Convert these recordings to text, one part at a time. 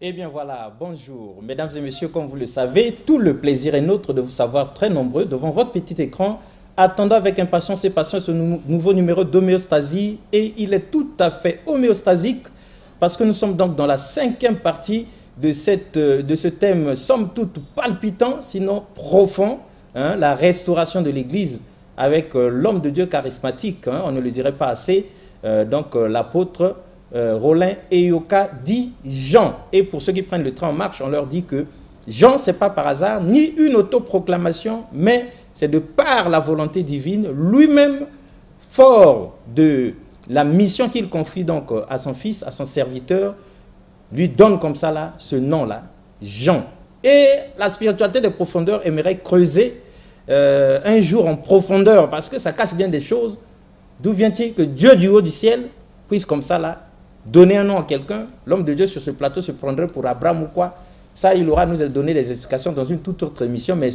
Eh bien voilà, bonjour. Mesdames et messieurs, comme vous le savez, tout le plaisir est nôtre de vous savoir très nombreux devant votre petit écran, attendant avec impatience et patience ce nouveau numéro d'homéostasie. Et il est tout à fait homéostasique parce que nous sommes donc dans la 5e partie de ce thème, somme toute palpitant, sinon profond, hein, la restauration de l'Église avec l'homme de Dieu charismatique, hein, on ne le dirait pas assez, l'apôtre Rollin Eyoka dit Jean. Et pour ceux qui prennent le train en marche, on leur dit que Jean, ce n'est pas par hasard, ni une autoproclamation, mais c'est de par la volonté divine, lui-même fort de la mission qu'il confie donc à son fils, à son serviteur, lui donne comme ça là, ce nom-là, Jean. Et la spiritualité de profondeur aimerait creuser un jour en profondeur, parce que ça cache bien des choses. D'où vient-il que Dieu du haut du ciel puisse comme ça là donner un nom à quelqu'un? L'homme de Dieu sur ce plateau se prendrait pour Abraham ou quoi? Ça, il aura nous donné des explications dans une toute autre émission. Mais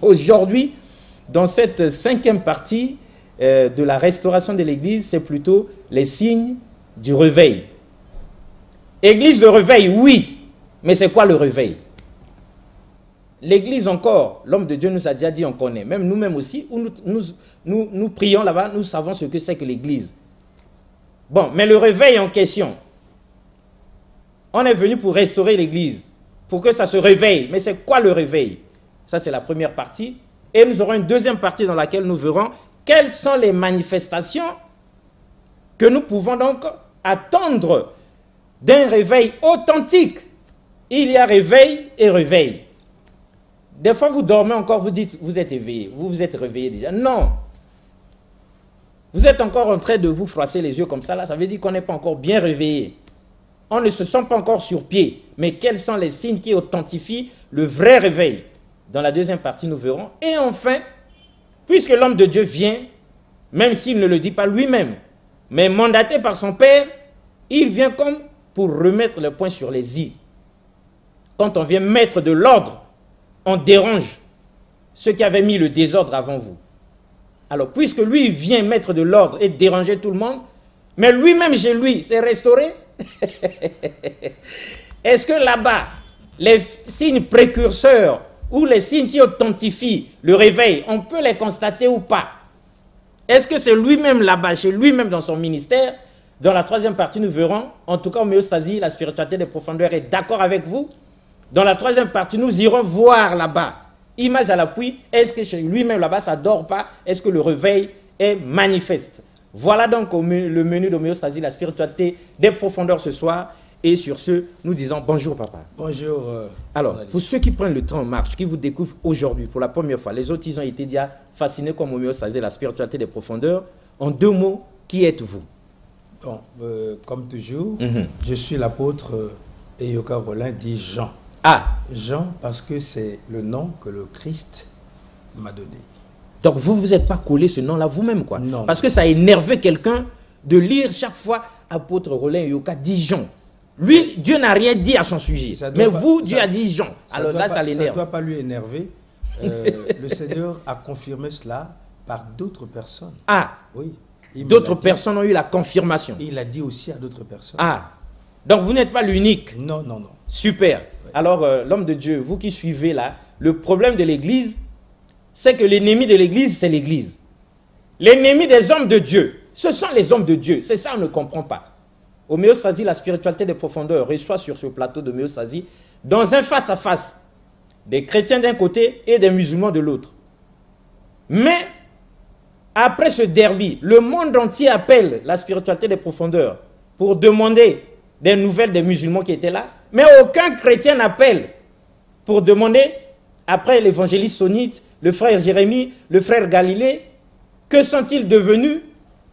aujourd'hui, dans cette 5e partie de la restauration de l'Église, c'est plutôt les signes du réveil. Église de réveil, oui. Mais c'est quoi le réveil? L'Église encore, l'homme de Dieu nous a déjà dit, on connaît. Même nous-mêmes aussi, où nous prions là-bas, nous savons ce que c'est que l'Église. Bon, mais le réveil en question, on est venu pour restaurer l'Église, pour que ça se réveille. Mais c'est quoi le réveil? Ça, c'est la première partie. Et nous aurons une deuxième partie dans laquelle nous verrons quelles sont les manifestations que nous pouvons donc attendre d'un réveil authentique. Il y a réveil et réveil. Des fois, vous dormez encore, vous dites, vous êtes éveillé, vous vous êtes réveillé déjà. Non. Vous êtes encore en train de vous froisser les yeux comme ça, là, ça veut dire qu'on n'est pas encore bien réveillé. On ne se sent pas encore sur pied. Mais quels sont les signes qui authentifient le vrai réveil? Dans la deuxième partie, nous verrons. Et enfin, puisque l'homme de Dieu vient, même s'il ne le dit pas lui-même, mais mandaté par son Père, il vient comme pour remettre le point sur les i. Quand on vient mettre de l'ordre, on dérange ceux qui avaient mis le désordre avant vous. Alors, puisque lui vient mettre de l'ordre et déranger tout le monde, mais lui-même chez lui, c'est restauré. Est-ce que là-bas, les signes précurseurs ou les signes qui authentifient le réveil, on peut les constater ou pas? Est-ce que c'est lui-même là-bas, chez lui-même dans son ministère? Dans la 3e partie, nous verrons, en tout cas, homéostasie, la spiritualité des profondeurs est d'accord avec vous. Dans la 3e partie, nous irons voir là-bas, image à l'appui, est-ce que chez lui-même là-bas, ça ne dort pas? Est-ce que le réveil est manifeste? Voilà donc le menu d'homéostasie, la spiritualité des profondeurs ce soir. Et sur ce, nous disons bonjour papa. Bonjour. Alors, pour ceux qui prennent le temps en marche, qui vous découvrent aujourd'hui pour la première fois, les autres, ils ont été déjà fascinés comme homéostasie, la spiritualité des profondeurs. En 2 mots, qui êtes-vous? Bon, comme toujours, je suis l'apôtre Eyoka Rollin, dit Jean. Ah! Jean, parce que c'est le nom que le Christ m'a donné. Donc vous ne vous êtes pas collé ce nom-là vous-même, quoi? Non. Parce que ça a énervé quelqu'un de lire chaque fois apôtre Rollin Eyoka dit Jean. Lui, Dieu n'a rien dit à son sujet. Mais vous, Dieu a dit Jean. Alors là, ça l'énerve. Ça ne doit pas lui énerver. Le Seigneur a confirmé cela par d'autres personnes. Ah! Oui. D'autres personnes ont eu la confirmation. Il a dit aussi à d'autres personnes. Ah! Donc vous n'êtes pas l'unique. Non, non, non. Super. Ouais. Alors, l'homme de Dieu, vous qui suivez là, le problème de l'Église, c'est que l'ennemi de l'Église, c'est l'Église. L'ennemi des hommes de Dieu, ce sont les hommes de Dieu. C'est ça, on ne comprend pas. Homéostasie, la spiritualité des profondeurs, reçoit sur ce plateau d'homéostasie, dans un face-à-face, des chrétiens d'un côté et des musulmans de l'autre. Mais, après ce derby, le monde entier appelle la spiritualité des profondeurs pour demander des nouvelles des musulmans qui étaient là. Mais aucun chrétien n'appelle pour demander, après l'évangéliste sunnite, le frère Jérémie, le frère Galilée, que sont-ils devenus?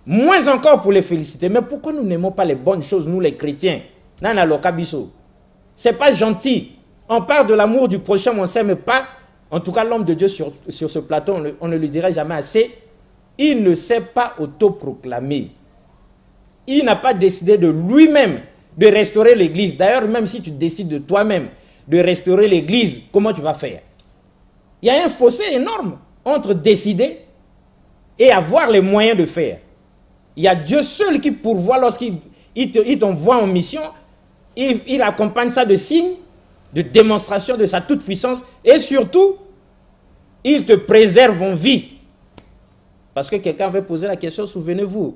Moins encore pour les féliciter. Mais pourquoi nous n'aimons pas les bonnes choses, nous les chrétiens? Nana Lokabiso. C'est pas gentil. On parle de l'amour du prochain, mais on ne s'aime pas. En tout cas, l'homme de Dieu sur ce plateau, on ne le dirait jamais assez. Il ne s'est pas autoproclamé. Il n'a pas décidé de lui-même de restaurer l'Église. D'ailleurs, même si tu décides de toi-même de restaurer l'Église, comment tu vas faire? Il y a un fossé énorme entre décider et avoir les moyens de faire. Il y a Dieu seul qui pourvoit lorsqu'il t'envoie en mission. il accompagne ça de signes, de démonstration de sa toute-puissance, et surtout, il te préserve en vie. Parce que quelqu'un avait posé la question, souvenez-vous,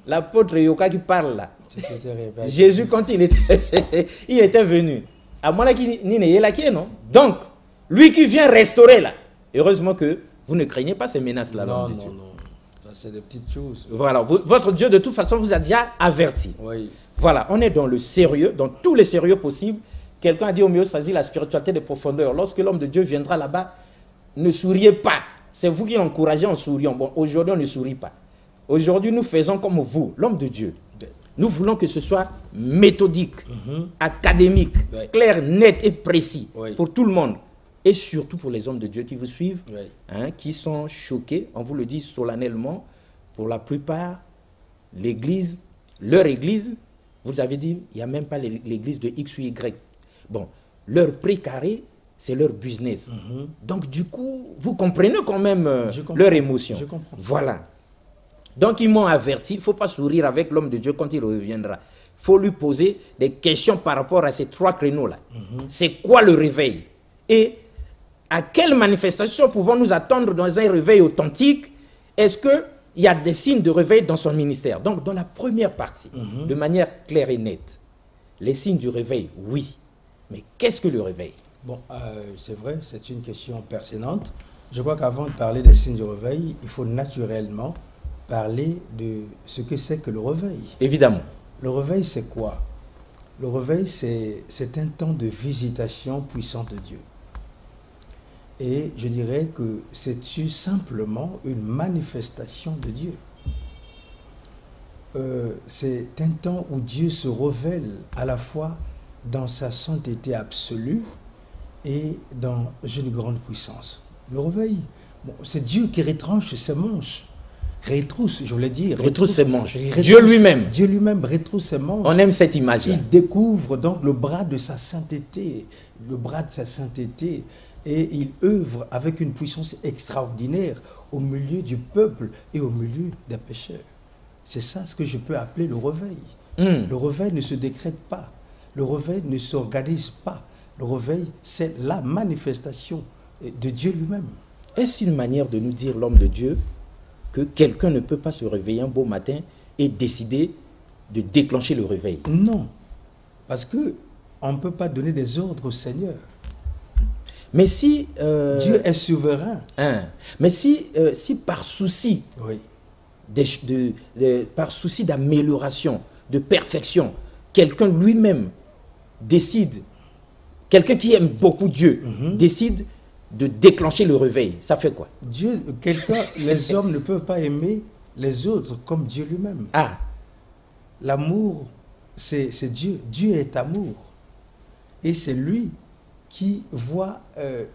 l'apôtre Yoka qui parle là, Jésus quand il était venu, à moi là qui n'est là qui non. Donc, lui qui vient restaurer là, heureusement que vous ne craignez pas ces menaces là. Non, non, non, c'est des petites choses. Voilà, votre Dieu de toute façon vous a déjà averti. Oui. Voilà, on est dans le sérieux, dans tous les sérieux possibles. Quelqu'un a dit homéostasie, la spiritualité de profondeur. Lorsque l'homme de Dieu viendra là-bas, ne souriez pas. C'est vous qui l'encouragez en souriant. Bon, aujourd'hui, on ne sourit pas. Aujourd'hui, nous faisons comme vous, l'homme de Dieu. Nous voulons que ce soit méthodique, académique, clair, net et précis pour tout le monde. Et surtout pour les hommes de Dieu qui vous suivent, hein, qui sont choqués, on vous le dit solennellement, pour la plupart, l'église, leur église, vous avez dit, il n'y a même pas l'église de X ou Y. Bon, leur précaré, c'est leur business. Donc, du coup, vous comprenez quand même leur émotion. Je comprends. Voilà. Donc, ils m'ont averti, il ne faut pas sourire avec l'homme de Dieu quand il reviendra. Il faut lui poser des questions par rapport à ces trois créneaux-là. C'est quoi le réveil? Et à quelle manifestation pouvons-nous attendre dans un réveil authentique? Est-ce qu'il y a des signes de réveil dans son ministère? Donc, dans la première partie, de manière claire et nette, les signes du réveil, oui. Mais qu'est-ce que le réveil? Bon, c'est vrai, c'est une question pertinente. Je crois qu'avant de parler des signes du réveil, il faut naturellement parler de ce que c'est que le réveil. Évidemment. Le réveil, c'est quoi? Le réveil, c'est un temps de visitation puissante de Dieu. Et je dirais que c'est simplement une manifestation de Dieu. C'est un temps où Dieu se révèle à la fois dans sa sainteté absolue et dans une grande puissance. Le réveil, bon, c'est Dieu qui retranche ses manches. Retrousse, je voulais dire. Retrousse ses manches. Dieu lui-même. Dieu lui-même retrousse ses manches. On aime cette image-là. Il découvre donc le bras de sa sainteté. Le bras de sa sainteté. Et il œuvre avec une puissance extraordinaire au milieu du peuple et au milieu des pécheurs. C'est ça ce que je peux appeler le réveil. Le réveil ne se décrète pas. Le réveil ne s'organise pas. Le réveil, c'est la manifestation de Dieu lui-même. Est-ce une manière de nous dire, l'homme de Dieu, que quelqu'un ne peut pas se réveiller un beau matin et décider de déclencher le réveil? Non, parce qu'on ne peut pas donner des ordres au Seigneur. Mais si... Dieu est souverain. Mais si par souci, par souci d'amélioration, de perfection, quelqu'un lui-même décide, quelqu'un qui aime beaucoup Dieu, décide de déclencher le réveil, ça fait quoi? Les hommes ne peuvent pas aimer les autres comme Dieu lui-même. L'amour, c'est Dieu. Dieu est amour. Et c'est lui qui voit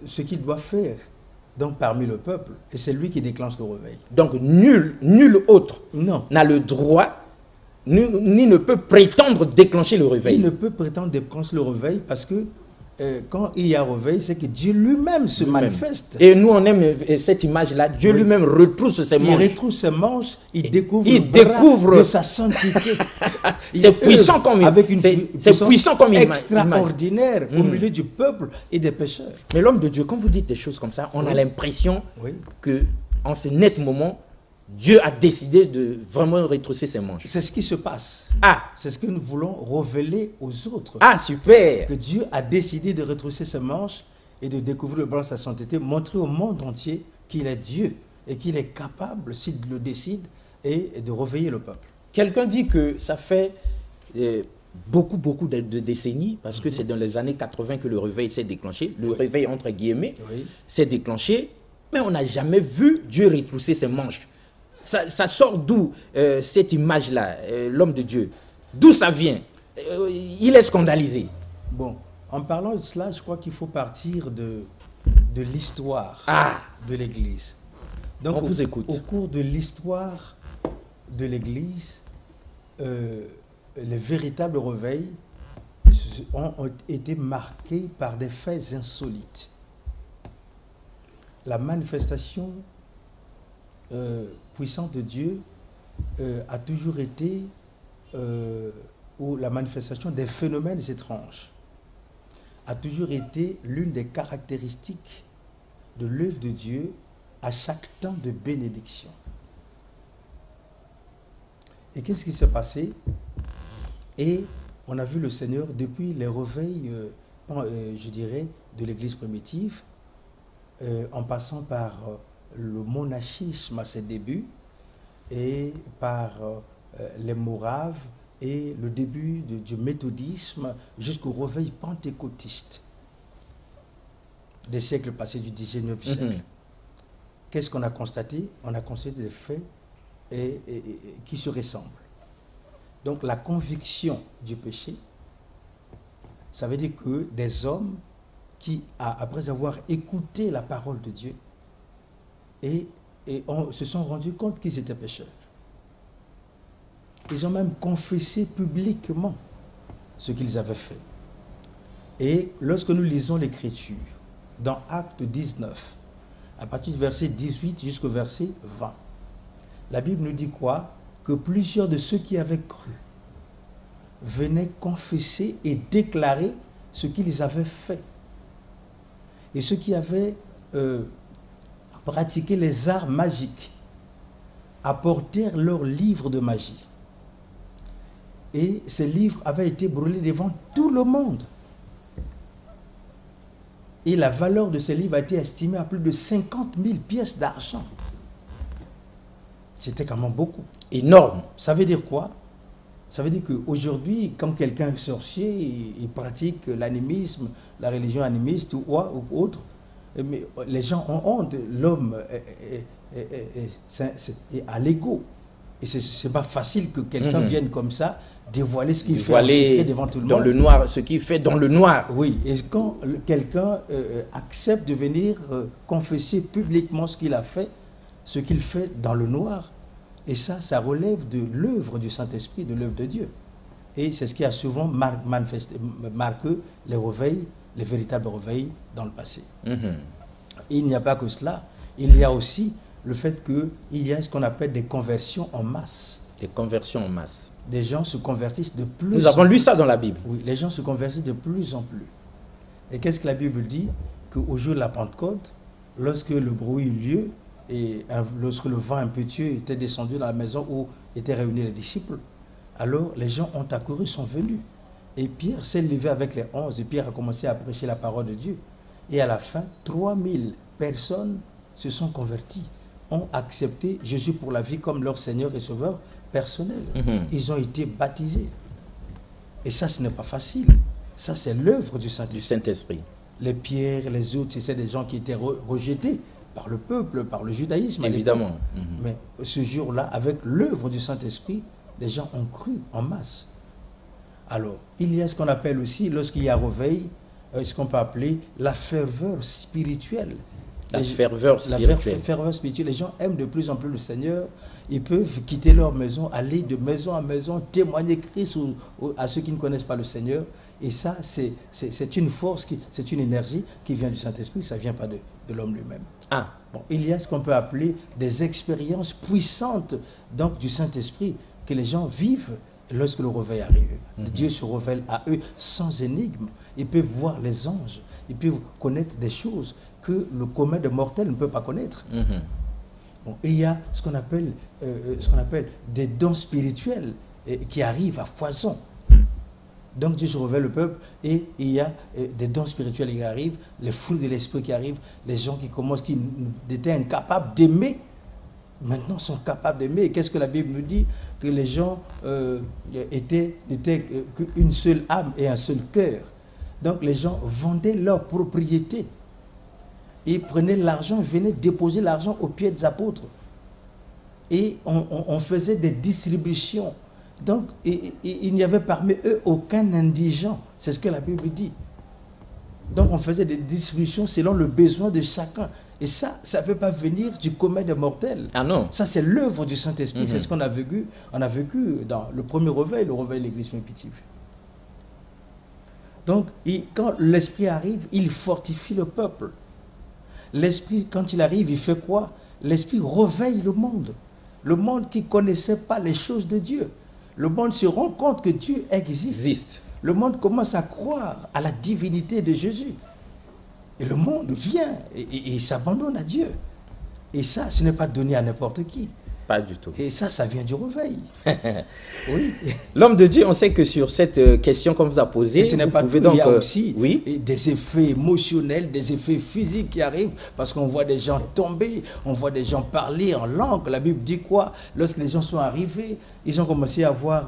ce qu'il doit faire donc parmi le peuple. Et c'est lui qui déclenche le réveil. Donc nul autre n'a le droit, ni ne peut prétendre déclencher le réveil. Il ne peut prétendre déclencher le réveil parce que quand il y a réveil, c'est que Dieu lui-même se manifeste. Et nous, on aime cette image-là. Dieu lui-même retrousse ses manches. Il retrousse ses manches, il découvre de sa sainteté. C'est puissant comme image. Avec une puissant comme extraordinaire au milieu du peuple et des pécheurs. Mais l'homme de Dieu, quand vous dites des choses comme ça, on a l'impression que en ce net moment, Dieu a décidé de vraiment retrousser ses manches. C'est ce qui se passe. C'est ce que nous voulons révéler aux autres. Super. Que Dieu a décidé de retrousser ses manches et de découvrir le bras de sa sainteté, montrer au monde entier qu'il est Dieu et qu'il est capable, s'il le décide, et de réveiller le peuple. Quelqu'un dit que ça fait beaucoup de décennies, parce que c'est dans les années 80 que le réveil s'est déclenché. Le réveil, entre guillemets, s'est déclenché, mais on n'a jamais vu Dieu retrousser ses manches. Ça sort d'où cette image-là, l'homme de Dieu? D'où ça vient? Il est scandalisé. Bon, en parlant de cela, je crois qu'il faut partir de l'histoire de l'Église. Donc, on vous écoute. Au cours de l'histoire de l'Église, les véritables réveils ont été marqués par des faits insolites. La manifestation puissante de Dieu a toujours été ou la manifestation des phénomènes étranges a toujours été l'une des caractéristiques de l'œuvre de Dieu à chaque temps de bénédiction. Et qu'est-ce qui s'est passé? Et on a vu le Seigneur depuis les réveils, je dirais, de l'Église primitive, en passant par le monachisme à ses débuts, et par les Moraves, et le début du méthodisme jusqu'au réveil pentecôtiste des siècles passés, du 19e siècle. Qu'est-ce qu'on a constaté? On a constaté des faits qui se ressemblent. Donc la conviction du péché, ça veut dire que des hommes qui, après avoir écouté la parole de Dieu, se sont rendus compte qu'ils étaient pécheurs. Ils ont même confessé publiquement ce qu'ils avaient fait. Et lorsque nous lisons l'Écriture, dans Actes 19, à partir du verset 18 jusqu'au verset 20, la Bible nous dit quoi? Que plusieurs de ceux qui avaient cru venaient confesser et déclarer ce qu'ils avaient fait. Et ceux qui avaient pratiqué les arts magiques apportèrent leurs livres de magie. Et ces livres avaient été brûlés devant tout le monde. Et la valeur de ces livres a été estimée à plus de 50 000 pièces d'argent. C'était quand même beaucoup. Énorme. Ça veut dire quoi? Ça veut dire qu'aujourd'hui, quand quelqu'un est sorcier, il pratique l'animisme, la religion animiste ou autre, mais les gens ont honte. L'homme est à l'ego. Et ce n'est pas facile que quelqu'un vienne comme ça dévoiler ce qu'il fait en secret devant tout le monde. Dans le noir, ce qu'il fait dans le noir. Oui, et quand quelqu'un accepte de venir confesser publiquement ce qu'il a fait, ce qu'il fait dans le noir, et ça relève de l'œuvre du Saint-Esprit, de l'œuvre de Dieu. Et c'est ce qui a souvent marqué les réveils, les véritables réveils dans le passé. Il n'y a pas que cela, il y a aussi le fait qu'il y a ce qu'on appelle des conversions en masse. Des conversions en masse. Des gens se convertissent de plus en plus. Nous avons lu ça dans la Bible. Oui, les gens se convertissent de plus en plus. Et qu'est-ce que la Bible dit? Qu'au jour de la Pentecôte, lorsque le bruit eut lieu, et lorsque le vent impétueux était descendu dans la maison où étaient réunis les disciples, alors les gens ont accouru, sont venus. Et Pierre s'est levé avec les 11, et Pierre a commencé à prêcher la parole de Dieu. Et à la fin, 3000 personnes se sont converties, ont accepté Jésus pour la vie comme leur Seigneur et Sauveur personnel. Ils ont été baptisés. Et ça, ce n'est pas facile. Ça, c'est l'œuvre du Saint-Esprit. Les pierres, les autres, c'est des gens qui étaient rejetés par le peuple, par le judaïsme. Évidemment. Mais ce jour-là, avec l'œuvre du Saint-Esprit, les gens ont cru en masse. Alors, il y a ce qu'on appelle aussi, lorsqu'il y a réveil, ce qu'on peut appeler la ferveur spirituelle. La ferveur spirituelle. La ferveur spirituelle. Les gens aiment de plus en plus le Seigneur. Ils peuvent quitter leur maison, aller de maison à maison, témoigner Christ à ceux qui ne connaissent pas le Seigneur. Et ça, c'est une force, c'est une énergie qui vient du Saint-Esprit, ça ne vient pas de l'homme lui-même. Bon, il y a ce qu'on peut appeler des expériences puissantes donc, du Saint-Esprit que les gens vivent lorsque le réveil arrive. Dieu se révèle à eux sans énigme. Ils peuvent voir les anges. Ils peuvent connaître des choses que le commun des mortels ne peut pas connaître. Bon, et il y a ce qu'on appelle des dons spirituels qui arrivent à foison. Donc Dieu se révèle au peuple et il y a des dons spirituels qui arrivent, les fruits de l'esprit qui arrivent, les gens qui étaient incapables d'aimer, maintenant sont capables d'aimer. Et qu'est-ce que la Bible nous dit? Que les gens n'étaient qu'une seule âme et un seul cœur. Donc les gens vendaient leur propriété. Ils prenaient l'argent, venaient déposer l'argent aux pieds des apôtres. Et on faisait des distributions. Donc, il n'y avait parmi eux aucun indigent. C'est ce que la Bible dit. Donc, on faisait des distributions selon le besoin de chacun. Et ça ne peut pas venir du commun des mortels. Ah non. Ça, c'est l'œuvre du Saint-Esprit. C'est ce qu'on a vécu. On a vécu dans le premier réveil, le réveil de l'Église primitive. Donc, quand l'Esprit arrive, il fortifie le peuple. L'Esprit, quand il arrive, il fait quoi? L'Esprit réveille le monde. Le monde qui ne connaissait pas les choses de Dieu. le monde se rend compte que Dieu existe. Le monde commence à croire à la divinité de Jésus. Et le monde vient et s'abandonne à Dieu. Et ça, ce n'est pas donné à n'importe qui. Pas du tout. Et ça vient du réveil. Oui. L'homme de Dieu, on sait que sur cette question qu'on vous a posée, et ce n'est pas tout, donc, il y a aussi des effets émotionnels, des effets physiques qui arrivent, parce qu'on voit des gens tomber, on voit des gens parler en langue. La Bible dit quoi? Lorsque les gens sont arrivés, ils ont commencé à voir,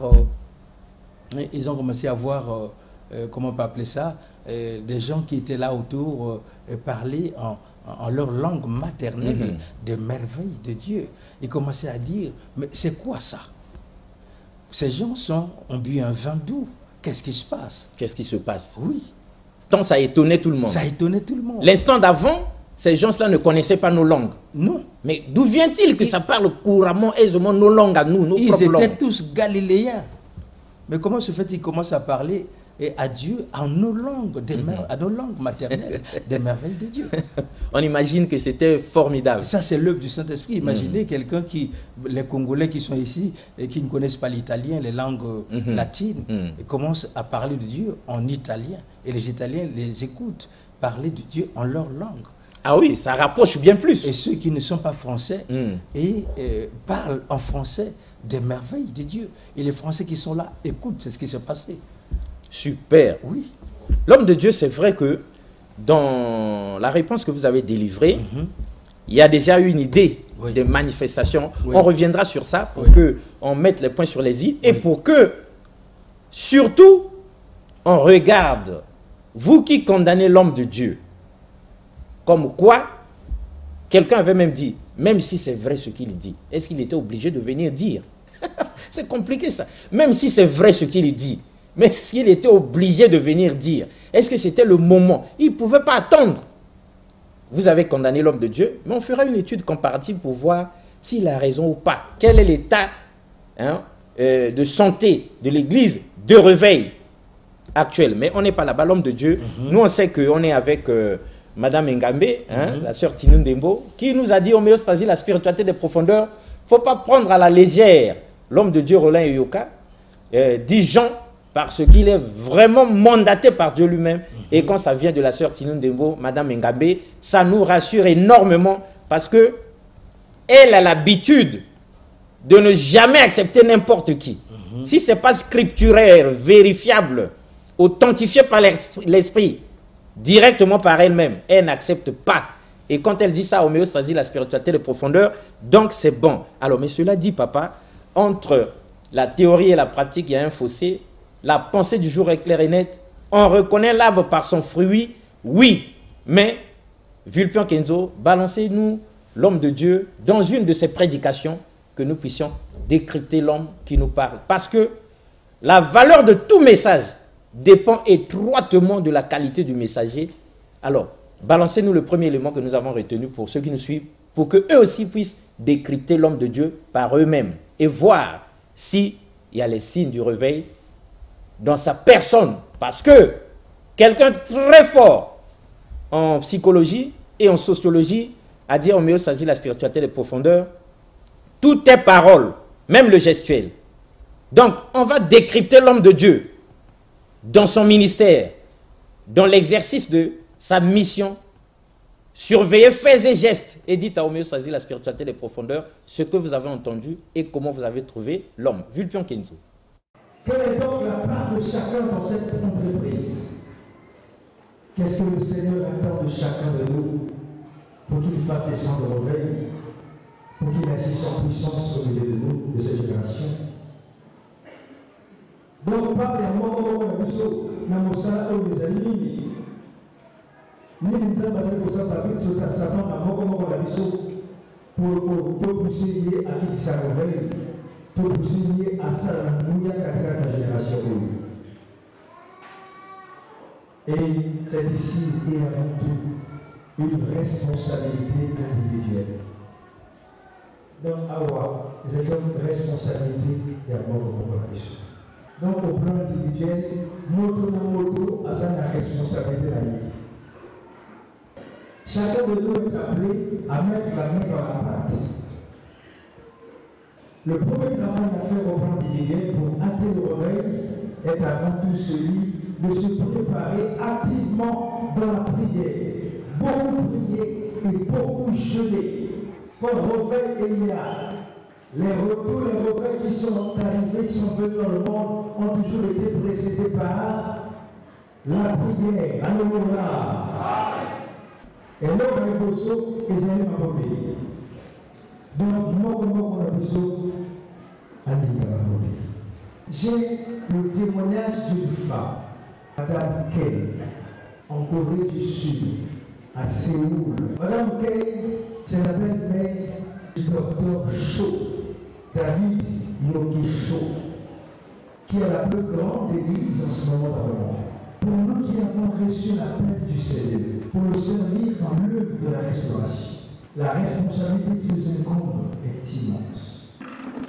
comment on peut appeler ça, des gens qui étaient là autour parler en leur langue maternelle des merveilles de Dieu. Ils commençaient à dire, mais c'est quoi ça? Ces gens ont bu un vin doux. Qu'est-ce qui se passe? Qu'est-ce qui se passe? Oui. Tant ça a étonné tout le monde. Ça a étonné tout le monde. L'instant d'avant, ces gens-là ne connaissaient pas nos langues. Non. Mais d'où vient-il que ça parle couramment, aisément nos langues à nous, nos propres langues? Ils étaient tous galiléens. Mais comment se fait qu'ils commencent à parler à Dieu en nos langues, à nos langues maternelles, des merveilles de Dieu? On imagine que c'était formidable. Ça, c'est l'œuvre du Saint-Esprit. Imaginez quelqu'un les Congolais qui sont ici et qui ne connaissent pas l'italien, les langues latines, et commencent à parler de Dieu en italien. Et les Italiens les écoutent parler de Dieu en leur langue. Ah oui, ça rapproche bien plus. Et ceux qui ne sont pas français parlent en français des merveilles de Dieu. Et les Français qui sont là écoutent, c'est ce qui s'est passé. Super. Oui. L'homme de Dieu, c'est vrai que dans la réponse que vous avez délivrée, il y a déjà eu une idée de manifestation. On reviendra sur ça pour qu'on mette les points sur les i et pour que, surtout, on regarde, vous qui condamnez l'homme de Dieu, comme quoi, quelqu'un avait même dit, même si c'est vrai ce qu'il dit, est-ce qu'il était obligé de venir dire? C'est compliqué ça. Même si c'est vrai ce qu'il dit, mais est-ce qu'il était obligé de venir dire? Est-ce que c'était le moment? Il ne pouvait pas attendre. Vous avez condamné l'homme de Dieu, mais on fera une étude comparative pour voir s'il a raison ou pas. Quel est l'état de santé de l'Église de réveil actuel? Mais on n'est pas là-bas, l'homme de Dieu. Nous, on sait qu'on est avec Madame Ngambe, la sœur Tinun Dembo, qui nous a dit homéostasie, la spiritualité des profondeurs. Il ne faut pas prendre à la légère l'homme de Dieu, Roland Yoka, dit Jean, parce qu'il est vraiment mandaté par Dieu lui-même. Et quand ça vient de la sœur Tinun Dembo, Madame Ngambe, ça nous rassure énormément parce que elle a l'habitude de ne jamais accepter n'importe qui. Si ce n'est pas scripturaire, vérifiable, authentifié par l'esprit, directement par elle-même, elle n'accepte pas. Et quand elle dit ça, homéostasie, la spiritualité de profondeur, donc c'est bon. Alors, mais cela dit, papa, entre la théorie et la pratique, il y a un fossé. La pensée du jour est claire et nette. On reconnaît l'arbre par son fruit, oui. Mais, Vulpian Kenzo, balancez-nous l'homme de Dieu dans une de ses prédications, que nous puissions décrypter l'homme qui nous parle. Parce que la valeur de tout message dépend étroitement de la qualité du messager. Alors, balancez-nous le premier élément que nous avons retenu pour ceux qui nous suivent, pour qu'eux aussi puissent décrypter l'homme de Dieu par eux-mêmes et voir s'il y a les signes du réveil dans sa personne. Parce que quelqu'un très fort en psychologie et en sociologie a dit homéostasie, la spiritualité des profondeurs, tout est parole, même le gestuel. Donc, on va décrypter l'homme de Dieu dans son ministère, dans l'exercice de sa mission. Surveillez faits et gestes et dites à homéostasie, la spiritualité des profondeurs, ce que vous avez entendu et comment vous avez trouvé l'homme. Vulpian Kenzo. Quelle est donc la part de chacun dans cette entreprise? Qu'est-ce que le Seigneur attend de chacun de nous pour qu'il fasse descendre le réveil, pour qu'il agisse en puissance au milieu de nous, de cette génération? Donc, par les mots, Namosa, les amis, ni les amis pour ça, parce que c'est ça, pour pousser lié à qui ça réveille, pour pousser lié à ça, la génération. Et c'est ici et avant tout une responsabilité individuelle. Donc, Awa, c'est une responsabilité également pour la mission. Donc, au plan individuel, notre a sa responsabilité à lier. Chacun de nous est appelé à mettre la main dans la pâte. Le premier travail à faire au plan individuel pour hâter le réveil est avant tout celui de se préparer activement dans la prière. Beaucoup prier et beaucoup jeûner. Quand le réveil est là, tous les réveils qui sont arrivés, qui sont venus dans le monde, ont toujours été précédés par la prière. Alléluia. Et là, on a besoin des années à pomper. Donc, moi, on a besoin d'aller. J'ai le témoignage d'une femme, Madame Kay, en Corée du Sud, à Séoul. Madame Kay, c'est la belle-mère du docteur Cho, David Yogi Cho, qui est la plus grande église en ce moment dans le monde. Pour nous qui avons reçu l'appel du Seigneur, pour le servir dans l'œuvre de la restauration, la responsabilité qui nous incombe est immense,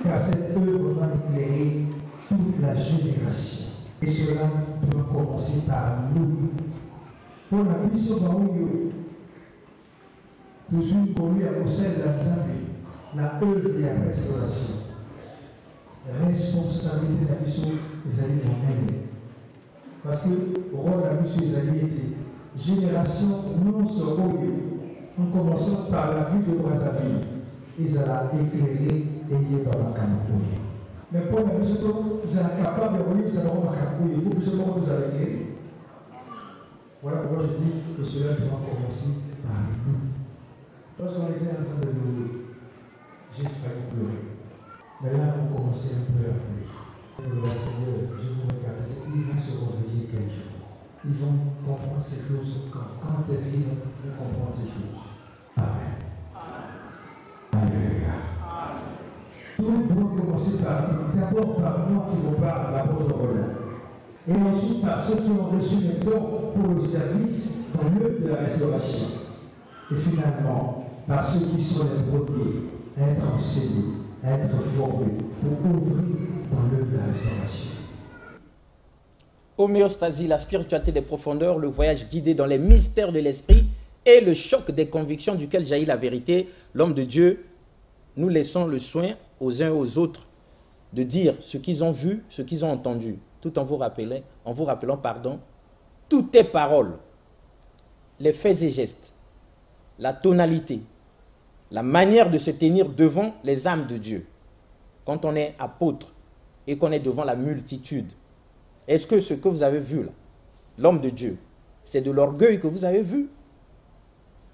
car cette œuvre va éclairer toute la génération. Et cela doit commencer par nous. Pour la mission Baouyo, toujours connu à Bruxelles, la œuvre de la restauration. Responsabilité de la mission des alliés en elle. Parce que le rôle de la mission des alliés était génération non seulement en commençant par la vue de Brazzaville. Ils allaient éclairer et y dans la Cameroun. Mais pour la mission, vous êtes capable de venir, vous allez voir la Cameroun. Il faut plus seulement que vous allez éclairer. Voilà pourquoi je dis que cela doit commencer par nous. Lorsqu'on était en train de louer, j'ai failli pleurer. Mais là, on commençait un peu à pleurer. Le Seigneur, je vous regarde, ils vont se réveiller quel jour. Ils vont comprendre ces choses quand est-ce qu'ils vont comprendre ces choses. Amen. Alléluia. Tout doit commencer par nous. D'abord par moi qui vous parle, l'apôtre Roland. Et ensuite par ceux qui ont reçu les dons pour le service dans l'œuvre de la restauration. Et finalement, par ceux qui sont les premiers à être enseignés, à être formés pour ouvrir dans l'œuvre de la restauration. Homéostasie, la spiritualité des profondeurs, le voyage guidé dans les mystères de l'esprit et le choc des convictions duquel jaillit la vérité. L'homme de Dieu, nous laissons le soin aux uns et aux autres de dire ce qu'ils ont vu, ce qu'ils ont entendu, tout en vous rappelant, toutes est parole, les faits et gestes, la tonalité, la manière de se tenir devant les âmes de Dieu. Quand on est apôtre et qu'on est devant la multitude, est-ce que ce que vous avez vu là, l'homme de Dieu, c'est de l'orgueil que vous avez vu?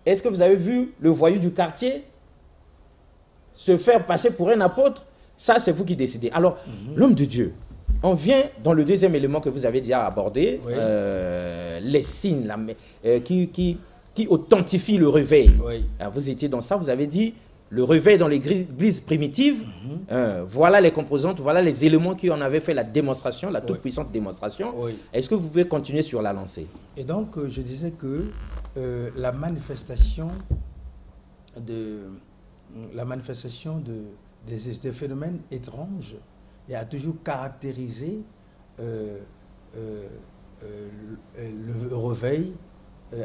Est-ce que vous avez vu le voyou du quartier se faire passer pour un apôtre? Ça, c'est vous qui décidez. Alors, l'homme de Dieu, on vient dans le deuxième élément que vous avez déjà abordé, oui. Les signes qui authentifient le réveil. Oui. Alors, vous étiez dans ça, vous avez dit le réveil dans l'église primitive, voilà les composantes, voilà les éléments qui en avaient fait la démonstration, la toute puissante démonstration. Oui. Est-ce que vous pouvez continuer sur la lancée? Et donc, je disais que la manifestation des phénomènes étranges et a toujours caractérisé le réveil,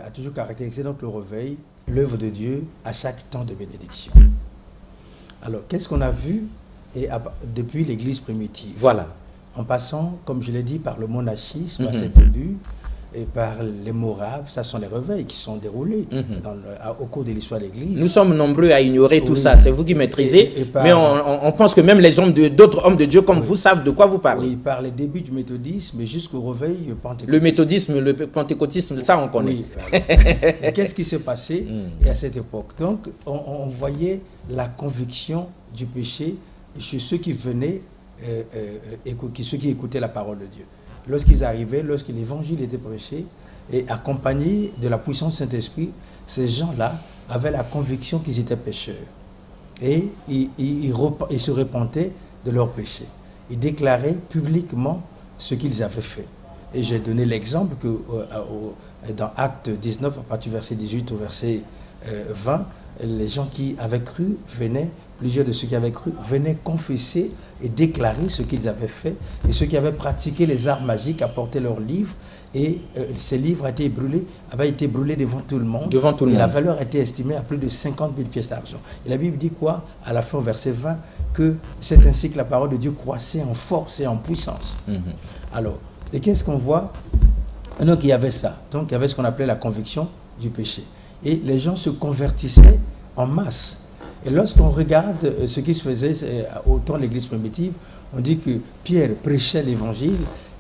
a toujours caractérisé donc le réveil, l'œuvre de Dieu à chaque temps de bénédiction. Alors, qu'est-ce qu'on a vu depuis l'Église primitive? Voilà. En passant, comme je l'ai dit, par le monachisme à ses débuts, et par les Moraves, ça sont les réveils qui sont déroulés au cours de l'histoire de l'Église. Nous sommes nombreux à ignorer tout ça, c'est vous qui maîtrisez, mais on pense que même les hommes d'autres hommes de Dieu comme vous savent de quoi vous parlez. Oui, par les débuts du méthodisme jusqu'au réveil pentecôtiste. Le méthodisme, le pentecôtisme, ça on connaît. Oui, qu'est-ce qui s'est passé à cette époque? Donc, on voyait la conviction du péché chez ceux qui venaient, ceux qui écoutaient la parole de Dieu. Lorsqu'ils arrivaient, lorsque l'évangile était prêché, et accompagné de la puissance du Saint-Esprit, ces gens-là avaient la conviction qu'ils étaient pécheurs. Et ils se repentaient de leurs péchés. Ils déclaraient publiquement ce qu'ils avaient fait. Et j'ai donné l'exemple que dans Acte 19, à partir du verset 18 au verset 20, les gens qui avaient cru venaient plusieurs de ceux qui avaient cru, venaient confesser et déclarer ce qu'ils avaient fait. Et ceux qui avaient pratiqué les arts magiques apportaient leurs livres. Et ces livres avaient été brûlés devant tout le monde. Et la valeur était estimée à plus de 50 000 pièces d'argent. Et la Bible dit quoi? À la fin, au verset 20, que c'est ainsi que la parole de Dieu croissait en force et en puissance. Alors, et qu'est-ce qu'on voit? Donc, il y avait ça. Donc, il y avait ce qu'on appelait la conviction du péché. Et les gens se convertissaient en masse. Et lorsqu'on regarde ce qui se faisait au temps de l'Église primitive, on dit que Pierre prêchait l'Évangile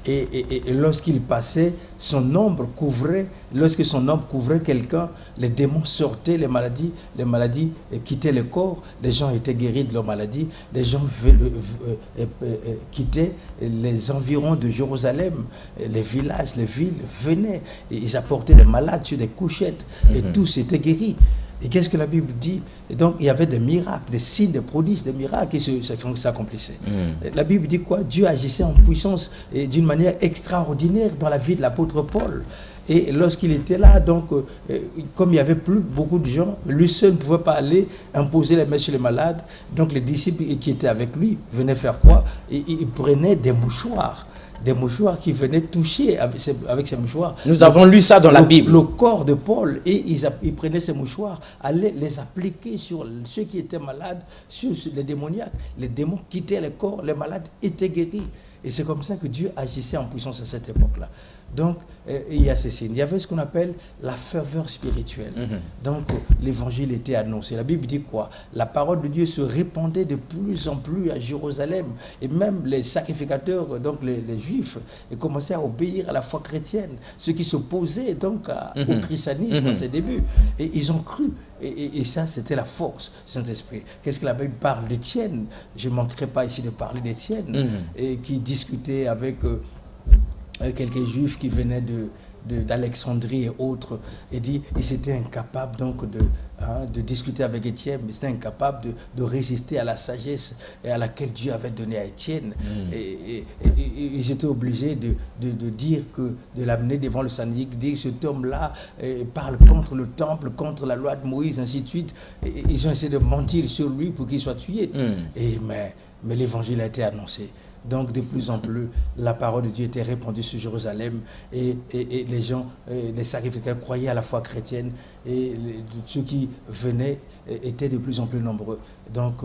et lorsqu'il passait, son ombre couvrait, lorsque son ombre couvrait quelqu'un, les démons sortaient, les maladies quittaient le corps, les gens étaient guéris de leurs maladies, les gens quittaient les environs de Jérusalem, les villages, les villes venaient, et ils apportaient des malades sur des couchettes, et tous étaient guéris. Et qu'est-ce que la Bible dit? Et donc, il y avait des miracles, des signes, des prodiges, des miracles qui s'accomplissaient. La Bible dit quoi? Dieu agissait en puissance et d'une manière extraordinaire dans la vie de l'apôtre Paul. Et lorsqu'il était là, donc, comme il n'y avait plus beaucoup de gens, lui seul ne pouvait pas aller imposer les mains sur les malades. Donc, les disciples qui étaient avec lui venaient faire quoi? Ils prenaient des mouchoirs qui venaient toucher avec ces mouchoirs. Nous avons lu ça dans la Bible. Le corps de Paul, et ils prenaient ces mouchoirs, allaient les appliquer sur ceux qui étaient malades, sur les démoniaques. Les démons quittaient le corps, les malades étaient guéris. Et c'est comme ça que Dieu agissait en puissance à cette époque-là. Donc, il y a ces signes. Il y avait ce qu'on appelle la ferveur spirituelle. Donc, l'évangile était annoncé. La Bible dit quoi? La parole de Dieu se répandait de plus en plus à Jérusalem. Et même les sacrificateurs, donc les juifs, commençaient à obéir à la foi chrétienne. Ceux qui s'opposaient donc au christianisme à ses débuts. Et ils ont cru. Et ça, c'était la force du Saint-Esprit. Qu'est-ce que la Bible parle d'Étienne? Je ne manquerai pas ici de parler d'Étienne, et qui discutait avec quelques juifs qui venaient d'Alexandrie et autres, et dit, ils étaient incapables donc de discuter avec Étienne, mais ils étaient incapables de résister à la sagesse à laquelle Dieu avait donné à Étienne. Et ils étaient obligés de dire de l'amener devant le Sanhédrin, de dire que cet homme-là parle contre le temple, contre la loi de Moïse, ainsi de suite. Et ils ont essayé de mentir sur lui pour qu'il soit tué. Mais l'évangile a été annoncé. Donc, de plus en plus, la parole de Dieu était répandue sur Jérusalem, et les gens, les sacrificateurs croyaient à la foi chrétienne, et ceux qui venaient étaient de plus en plus nombreux. Donc,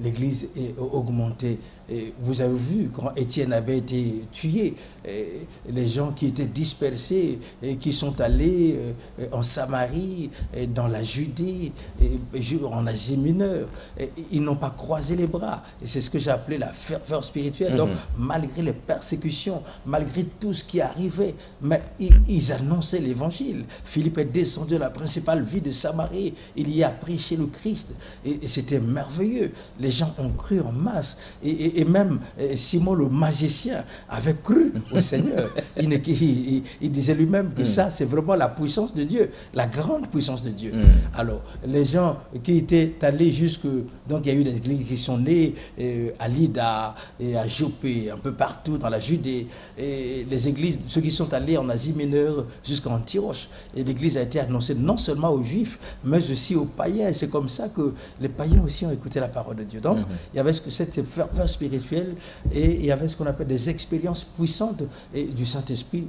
l'Église est augmentée. Et vous avez vu, quand Étienne avait été tué, les gens qui étaient dispersés, et qui sont allés en Samarie, dans la Judée, en Asie mineure, ils n'ont pas croisé les bras. Et c'est ce que j'ai appelé la ferveur spirituelle. Donc, malgré les persécutions, malgré tout ce qui arrivait, mais ils annonçaient l'évangile. Philippe est descendu à la principale ville de Samarie. Il y a prêché le Christ. Et c'était merveilleux. Les gens ont cru en masse. Et même Simon le magicien avait cru au Seigneur. Il disait lui-même que ça, c'est vraiment la puissance de Dieu, la grande puissance de Dieu. Alors, les gens qui étaient allés jusque... Donc, il y a eu des églises qui sont nées à Lydda et à Jopé, un peu partout dans la Judée. Et les églises, ceux qui sont allés en Asie mineure jusqu'à Antioche. Et l'église a été annoncée non seulement aux Juifs, mais aussi aux païens. Et c'est comme ça que les païens aussi ont écouté la parole de Dieu. Donc, il y avait cette ferveur spirituelle, et il y avait ce qu'on appelle des expériences puissantes du Saint-Esprit,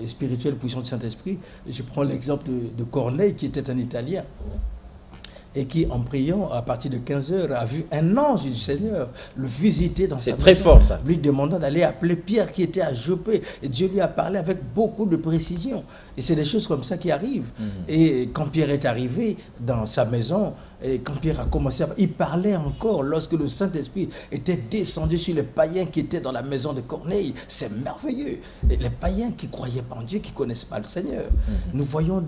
spirituelles puissantes du Saint-Esprit. Je prends l'exemple de Corneille, qui était un Italien, et qui, en priant, à partir de 15 heures, a vu un ange du Seigneur le visiter dans sa maison. C'est très fort, ça. Lui demandant d'aller appeler Pierre, qui était à Jopé. Et Dieu lui a parlé avec beaucoup de précision. Et c'est des choses comme ça qui arrivent. Et quand Pierre est arrivé dans sa maison, et quand Pierre a commencé il parlait encore lorsque le Saint-Esprit était descendu sur les païens qui étaient dans la maison de Corneille. C'est merveilleux. Et les païens qui ne croyaient pas en Dieu, qui ne connaissent pas le Seigneur. Nous voyons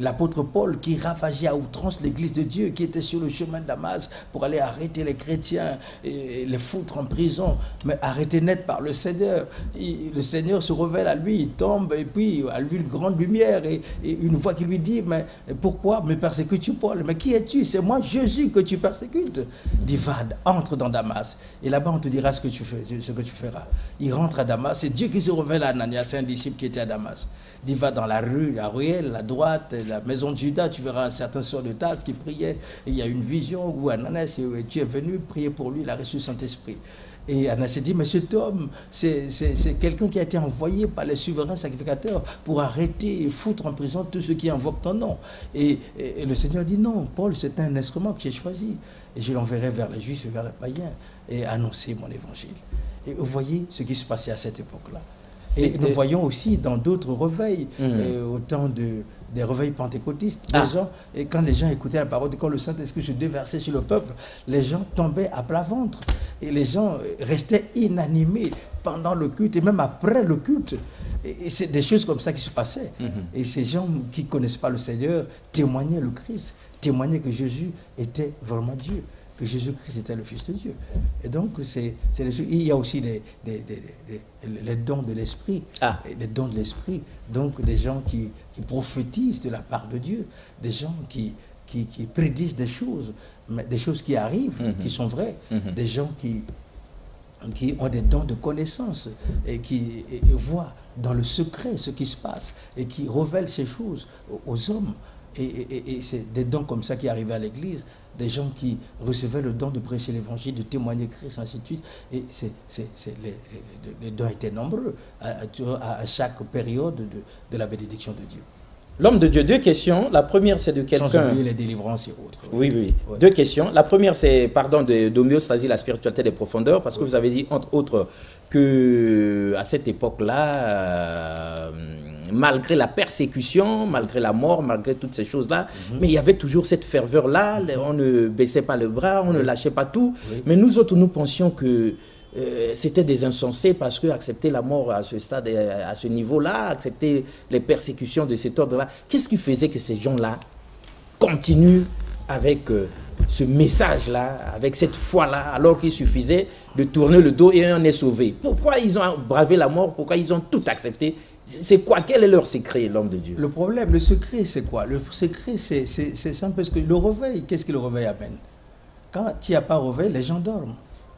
l'apôtre Paul qui ravageait à outrance l'église de Dieu, qui était sur le chemin de Damas pour aller arrêter les chrétiens et les foutre en prison, mais arrêté net par le Seigneur. Le Seigneur se révèle à lui, il tombe, et puis à lui une grande lumière, et une voix qui lui dit, mais pourquoi me persécutes-tu, Paul? Mais qui es-tu? C'est moi, Jésus, que tu persécutes. Dit, va, entre dans Damas, et là-bas on te dira ce que tu feras. Il rentre à Damas, c'est Dieu qui se révèle à Ananias, un disciple qui était à Damas. Dit, va dans la rue, la ruelle, la droite, la maison de Judas, tu verras un certain sort de tasse qui priait. priait, et il y a une vision où Ananas, tu es venu prier pour lui, il a reçu le Saint-Esprit. Et Annas s'est dit, mais cet homme, c'est quelqu'un qui a été envoyé par les souverains sacrificateurs pour arrêter et foutre en prison tous ceux qui invoquent ton nom. Et le Seigneur dit, non, Paul, c'est un instrument que j'ai choisi. Et je l'enverrai vers les Juifs et vers les païens et annoncer mon évangile. Et vous voyez ce qui se passait à cette époque-là. Et nous voyons aussi dans d'autres réveils, au temps des réveils pentecôtistes, les gens, et quand les gens écoutaient la parole, quand le Saint-Esprit se déversait sur le peuple, les gens tombaient à plat ventre. Et les gens restaient inanimés pendant le culte et même après le culte. Et c'est des choses comme ça qui se passaient. Et ces gens qui ne connaissent pas le Seigneur témoignaient le Christ, témoignaient que Jésus était vraiment Dieu, que Jésus-Christ était le Fils de Dieu. Et donc, il y a aussi les dons de l'Esprit. Les dons de l'Esprit. Donc, des gens qui prophétisent de la part de Dieu, des gens qui prédisent des choses qui arrivent, qui sont vraies, des gens qui ont des dons de connaissance et qui voient dans le secret ce qui se passe et qui révèlent ces choses aux hommes. Et c'est des dons comme ça qui arrivaient à l'église, des gens qui recevaient le don de prêcher l'évangile, de témoigner Christ, ainsi de suite. Et les dons étaient nombreux à chaque période de la bénédiction de Dieu. L'homme de Dieu, deux questions. La première, c'est de quelqu'un... Sans oublier les délivrances et autres. Oui. Deux questions. La première, c'est, d'homéostasie, la spiritualité des profondeurs, parce que vous avez dit, entre autres, que à cette époque-là, malgré la persécution, malgré la mort, malgré toutes ces choses-là, mais il y avait toujours cette ferveur-là, on ne baissait pas le bras, on ne lâchait pas tout. Mais nous autres, nous pensions que c'était des insensés parce que accepter la mort à ce stade, à ce niveau-là, accepter les persécutions de cet ordre-là, qu'est-ce qui faisait que ces gens-là continuent avec ce message-là, avec cette foi-là, alors qu'il suffisait de tourner le dos et on est sauvé? Pourquoi ils ont bravé la mort? Pourquoi ils ont tout accepté? C'est quoi? Quel est leur secret, l'homme de Dieu? Le problème, le secret, c'est quoi? Le secret, c'est simple, parce que le réveil, qu'est-ce que le réveil amène? Quand il n'y a pas de réveil, les gens dorment.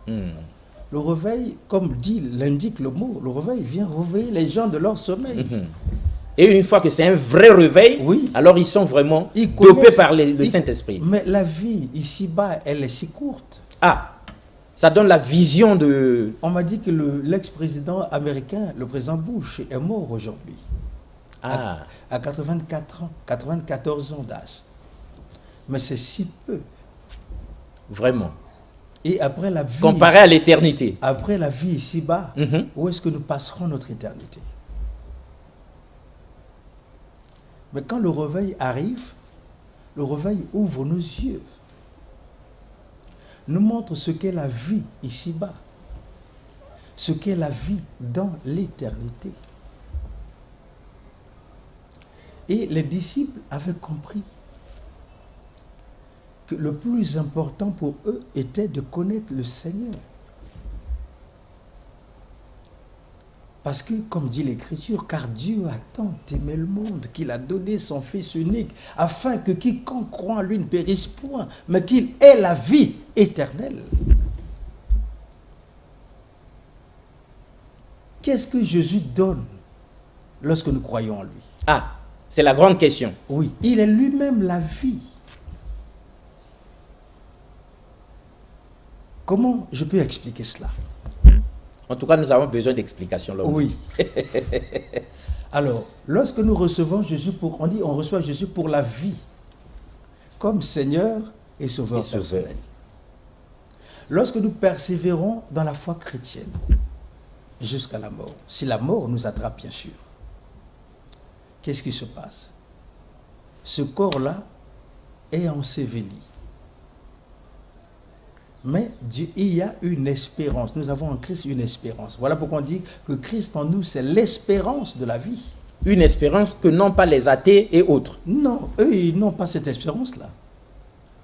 Le réveil, comme l'indique le mot, le réveil vient réveiller les gens de leur sommeil. Et une fois que c'est un vrai réveil, alors ils sont vraiment dopés par le Saint-Esprit. Mais la vie ici-bas, elle est si courte. Ça donne la vision de... On m'a dit que l'ex-président américain, le président Bush, est mort aujourd'hui. À 84 ans, 94 ans d'âge. Mais c'est si peu. Vraiment. Et après la vie... Comparé à l'éternité. Après la vie ici-bas, où est-ce que nous passerons notre éternité? Mais quand le réveil arrive, le réveil ouvre nos yeux, nous montre ce qu'est la vie ici-bas, ce qu'est la vie dans l'éternité. Et les disciples avaient compris que le plus important pour eux était de connaître le Seigneur. Parce que, comme dit l'Écriture, car Dieu a tant aimé le monde qu'il a donné son Fils unique, afin que quiconque croit en lui ne périsse point, mais qu'il ait la vie éternelle. Qu'est-ce que Jésus donne lorsque nous croyons en lui? C'est la grande question. Oui, il est lui-même la vie. Comment je peux expliquer cela? En tout cas, nous avons besoin d'explications. Oui. Alors, lorsque nous recevons Jésus on reçoit Jésus pour la vie, comme Seigneur et Sauveur personnel. Lorsque nous persévérons dans la foi chrétienne, jusqu'à la mort, si la mort nous attrape, bien sûr, qu'est-ce qui se passe? Ce corps-là est enseveli. Mais il y a une espérance. Nous avons en Christ une espérance. Voilà pourquoi on dit que Christ en nous, c'est l'espérance de la vie. Une espérance que n'ont pas les athées et autres. Non, eux, ils n'ont pas cette espérance-là.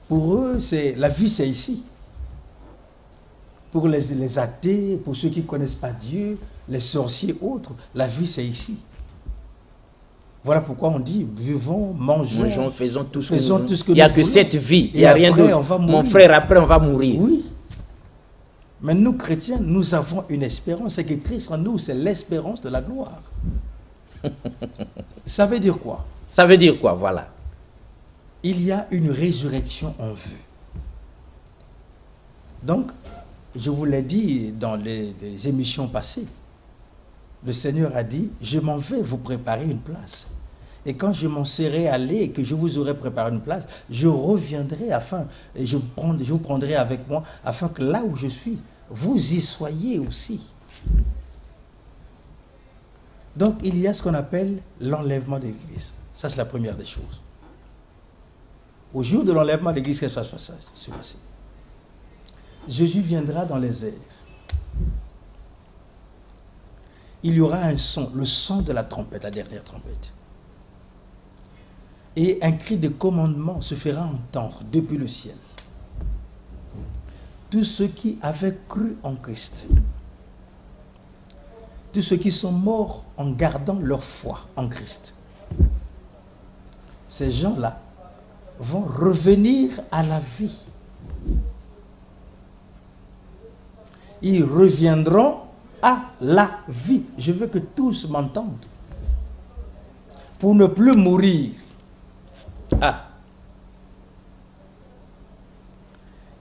Pour eux, la vie, c'est ici. Pour les athées, pour ceux qui ne connaissent pas Dieu, les sorciers et autres, la vie, c'est ici. Voilà pourquoi on dit, vivons, mangeons, faisons tout ce que il n'y a que cette vie, il n'y a rien d'autre. Mon frère, après, on va mourir. Oui. Mais nous, chrétiens, nous avons une espérance. C'est que Christ en nous, c'est l'espérance de la gloire. Ça veut dire quoi? Ça veut dire quoi, voilà. il y a une résurrection en vue. Donc, je vous l'ai dit dans les émissions passées, le Seigneur a dit, je m'en vais vous préparer une place. Et quand je m'en serai allé et que je vous aurai préparé une place, je reviendrai et je vous prendrai avec moi, afin que là où je suis, vous y soyez aussi. Donc, il y a ce qu'on appelle l'enlèvement de l'Église. Ça, c'est la première des choses. Au jour de l'enlèvement de l'Église, qu'est-ce qui va se passer? Jésus viendra dans les airs. Il y aura un son, le son de la trompette, la dernière trompette. Et un cri de commandement se fera entendre depuis le ciel. Tous ceux qui avaient cru en Christ, tous ceux qui sont morts en gardant leur foi en Christ, ces gens-là vont revenir à la vie. Ils reviendront à la vie. Je veux que tous m'entendent. Pour ne plus mourir. Ah.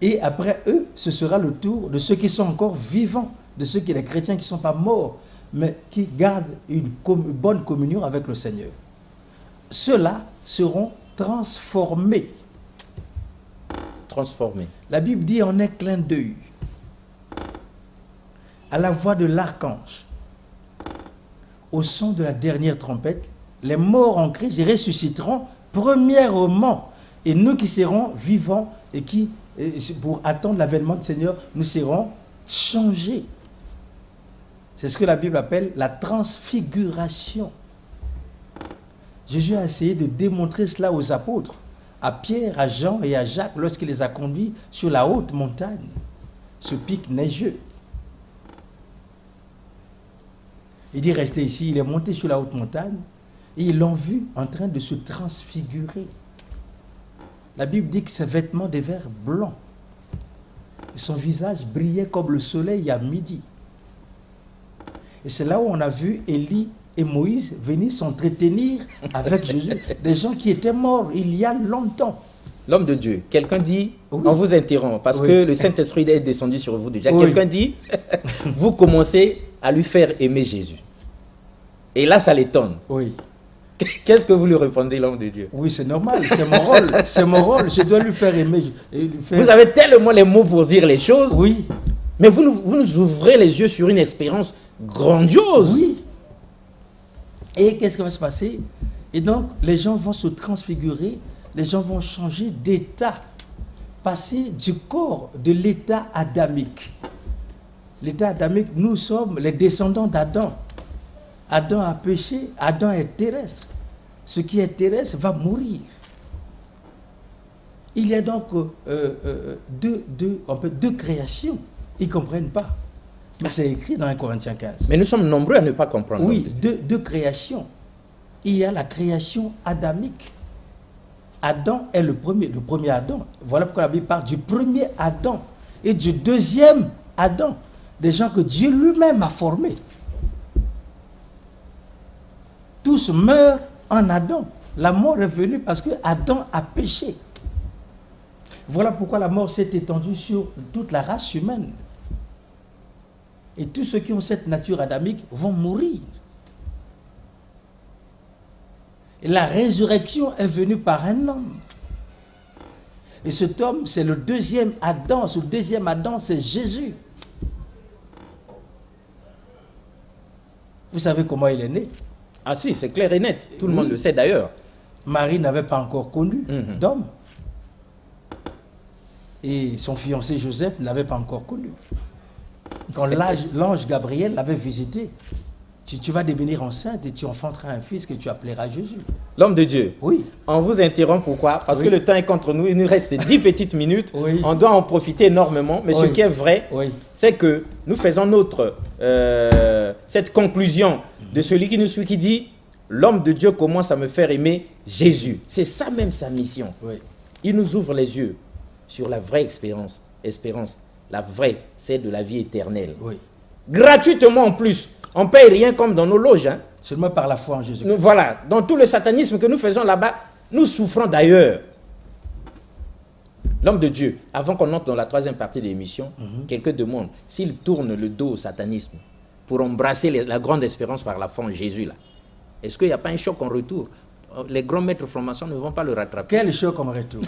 Et après eux, ce sera le tour de ceux qui sont encore vivants, de ceux qui, les chrétiens qui ne sont pas morts, mais qui gardent une bonne communion avec le Seigneur. Ceux-là seront transformés. Transformés. La Bible dit en un clin d'œil, à la voix de l'archange, au son de la dernière trompette, les morts en Christ ressusciteront premièrement. Et nous qui serons vivants et qui, pour attendre l'avènement du Seigneur, nous serons changés. C'est ce que la Bible appelle la transfiguration. Jésus a essayé de démontrer cela aux apôtres, à Pierre, à Jean et à Jacques, lorsqu'il les a conduits sur la haute montagne, ce pic neigeux. Il dit restez ici, il est monté sur la haute montagne et ils l'ont vu en train de se transfigurer. La Bible dit que ses vêtements devinrent blancs et son visage brillait comme le soleil à midi. Et c'est là où on a vu Élie et Moïse venir s'entretenir avec Jésus, des gens qui étaient morts il y a longtemps. L'homme de Dieu, quelqu'un dit, oui. On vous interrompt parce Oui. que le Saint-Esprit est descendu sur vous déjà. Oui. Quelqu'un dit, vous commencez à lui faire aimer Jésus. Et là, ça l'étonne. Oui. Qu'est-ce que vous lui répondez, l'homme de Dieu? Oui, c'est normal, c'est mon rôle, c'est mon rôle. Je dois lui faire aimer. Vous avez tellement les mots pour dire les choses, Oui. mais vous nous ouvrez les yeux sur une espérance grandiose. Oui. Et qu'est-ce qui va se passer? Et donc, les gens vont se transfigurer, les gens vont changer d'état, passer du corps de l'état adamique. L'état adamique, nous sommes les descendants d'Adam. Adam a péché, Adam est terrestre. Ce qui est terrestre va mourir. Il y a donc deux créations. Ils ne comprennent pas. Mais c'est écrit dans 1 Corinthiens 15. Mais nous sommes nombreux à ne pas comprendre. Oui, deux créations. Il y a la création adamique. Adam est le premier Adam. Voilà pourquoi la Bible parle du premier Adam et du deuxième Adam. Des gens que Dieu lui-même a formés. Tous meurent en Adam. La mort est venue parce que Adam a péché. Voilà pourquoi la mort s'est étendue sur toute la race humaine. Et tous ceux qui ont cette nature adamique vont mourir. Et la résurrection est venue par un homme. Et cet homme, c'est le deuxième Adam. Ce deuxième Adam, c'est Jésus. Vous savez comment il est né? Ah si, c'est clair et net. Tout le monde le sait d'ailleurs. Marie n'avait pas encore connu d'homme. Et son fiancé Joseph ne l'avait pas encore connu. Quand l'ange Gabriel l'avait visité, tu vas devenir enceinte et tu enfanteras un fils que tu appelleras Jésus. L'homme de Dieu. Oui. On vous interrompt, pourquoi? Parce que le temps est contre nous, il nous reste 10 petites minutes. Oui. On doit en profiter énormément. Mais ce qui est vrai, c'est que nous faisons cette conclusion de celui qui nous suit, qui dit l'homme de Dieu commence à me faire aimer Jésus. C'est ça même sa mission. Oui. Il nous ouvre les yeux sur la vraie espérance. La vraie, c'est de la vie éternelle. Oui. Gratuitement en plus. On ne paye rien comme dans nos loges. Hein. Seulement par la foi en Jésus. Voilà. Dans tout le satanisme que nous faisons là-bas, nous souffrons d'ailleurs. L'homme de Dieu, avant qu'on entre dans la troisième partie de l'émission, quelqu'un demande s'il tourne le dos au satanisme pour embrasser la grande espérance par la foi en Jésus, là, est-ce qu'il n'y a pas un choc en retour? Les grands maîtres francs-maçons ne vont pas le rattraper. Quel choc en retour?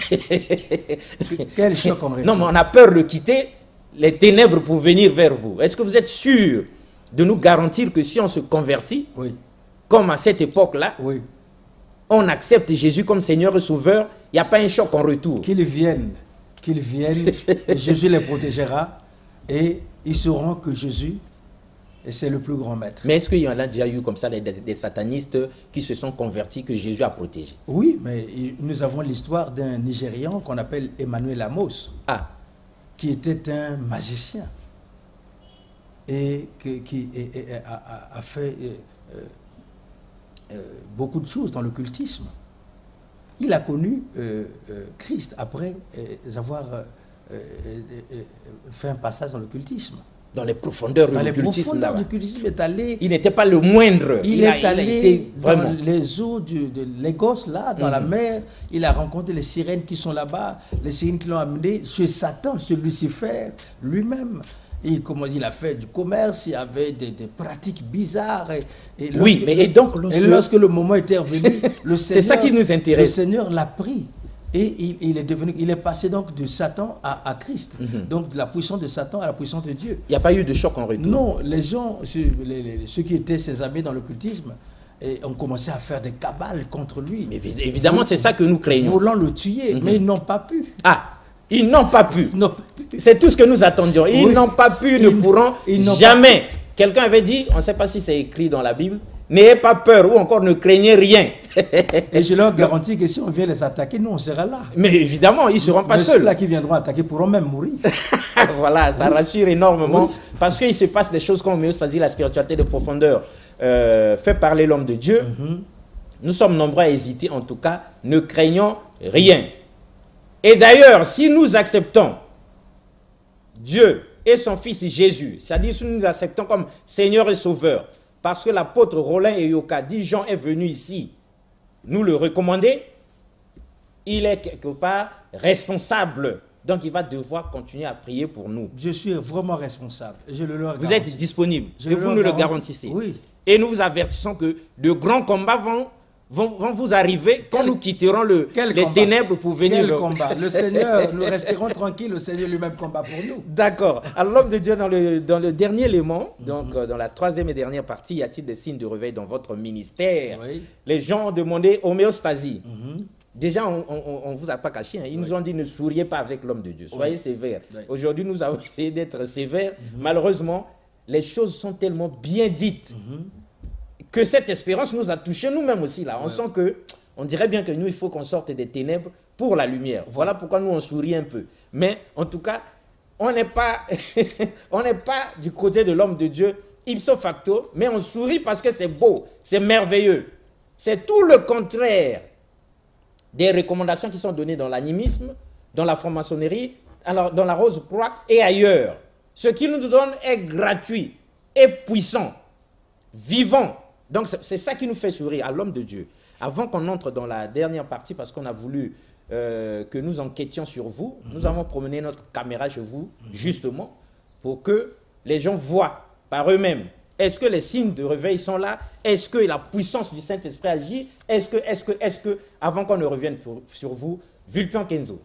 Quel choc en retour? Non, mais on a peur de quitter les ténèbres pour venir vers vous. Est-ce que vous êtes sûr de nous garantir que si on se convertit, Oui, comme à cette époque-là, oui. on accepte Jésus comme Seigneur et Sauveur, il n'y a pas un choc en retour? Qu'ils viennent, et Jésus les protégera, et ils sauront que Jésus, c'est le plus grand maître. Mais est-ce qu'il y en a déjà eu comme ça des satanistes qui se sont convertis, que Jésus a protégés? Oui, mais nous avons l'histoire d'un Nigérian qu'on appelle Emmanuel Amos, Ah, qui était un magicien et qui a fait beaucoup de choses dans l'occultisme. Il a connu Christ après avoir fait un passage dans l'occultisme. dans les profondeurs de Dans les l'occultisme profondeurs là-bas. du cultisme, est allé. Il n'était pas le moindre. Il est a allé été vraiment. dans les eaux de Lagos, là, dans la mer. Il a rencontré les sirènes qui sont là-bas, les sirènes qui l'ont amené chez Satan, chez Lucifer lui-même. Et comment il a fait du commerce, il y avait des pratiques bizarres. Et Oui, mais et donc lorsque le moment était revenu, le Seigneur, c'est ça qui nous intéresse. Le Seigneur l'a pris. Et il est passé donc de Satan à Christ. Donc de la puissance de Satan à la puissance de Dieu. Il n'y a pas eu de choc en retour. Non, les gens, ceux qui étaient ses amis dans l'occultisme, ont commencé à faire des cabales contre lui. Mais évidemment, c'est ça que nous craignons. Voulant le tuer, mais ils n'ont pas pu. Ah, ils n'ont pas pu. Ils n'ont pas pu. C'est tout ce que nous attendions. Ils n'ont pas pu, ils ne pourront jamais. Quelqu'un avait dit, on ne sait pas si c'est écrit dans la Bible, n'ayez pas peur ou encore ne craignez rien. Et je leur garantis que si on vient les attaquer, nous on sera là. Mais évidemment, ils ne seront pas Mais seuls. ceux-là qui viendront attaquer pourront même mourir. Voilà, ça rassure énormément. Parce qu'il se passe des choses comme l'homéostasie, la spiritualité de profondeur fait parler l'homme de Dieu. Nous sommes nombreux à hésiter, en tout cas, ne craignons rien. Et d'ailleurs, si nous acceptons Dieu et son Fils Jésus, c'est-à-dire si nous acceptons comme Seigneur et Sauveur, parce que l'apôtre Rollin et Yoka dit Jean est venu ici nous le recommander, il est quelque part responsable. Donc il va devoir continuer à prier pour nous. Je suis vraiment responsable. Je le leur Vous garantis. êtes disponible Je et vous nous le garantissez. Oui. Et nous vous avertissons que de grands combats vont vous arriver quand nous quitterons les ténèbres pour venir. Quel combat? Le Seigneur, nous resterons tranquilles, le Seigneur lui-même combat pour nous. D'accord. Alors l'homme de Dieu, dans le dernier élément, donc dans la troisième et dernière partie, y a-t-il des signes de réveil dans votre ministère? Oui. Les gens ont demandé homéostasie. Déjà, on ne vous a pas caché. Hein. Ils nous ont dit ne souriez pas avec l'homme de Dieu. Soyez sévères. Oui. Aujourd'hui, nous avons essayé d'être sévères. Malheureusement, les choses sont tellement bien dites que cette espérance nous a touchés nous-mêmes aussi. Là. On sent que, on dirait bien que nous, il faut qu'on sorte des ténèbres pour la lumière. Voilà pourquoi nous, on sourit un peu. Mais en tout cas, on n'est pas, on n'est pas du côté de l'homme de Dieu ipso facto, mais on sourit parce que c'est beau, c'est merveilleux. C'est tout le contraire des recommandations qui sont données dans l'animisme, dans la franc-maçonnerie, alors dans la Rose-Croix et ailleurs. Ce qu'il nous donne est gratuit, est puissant, vivant. Donc c'est ça qui nous fait sourire à l'homme de Dieu. Avant qu'on entre dans la dernière partie, parce qu'on a voulu que nous enquêtions sur vous, nous avons promené notre caméra chez vous, justement, pour que les gens voient par eux-mêmes. Est-ce que les signes de réveil sont là? Est-ce que la puissance du Saint-Esprit agit? Est-ce que, avant qu'on ne revienne sur vous, Vulpian Kenzo.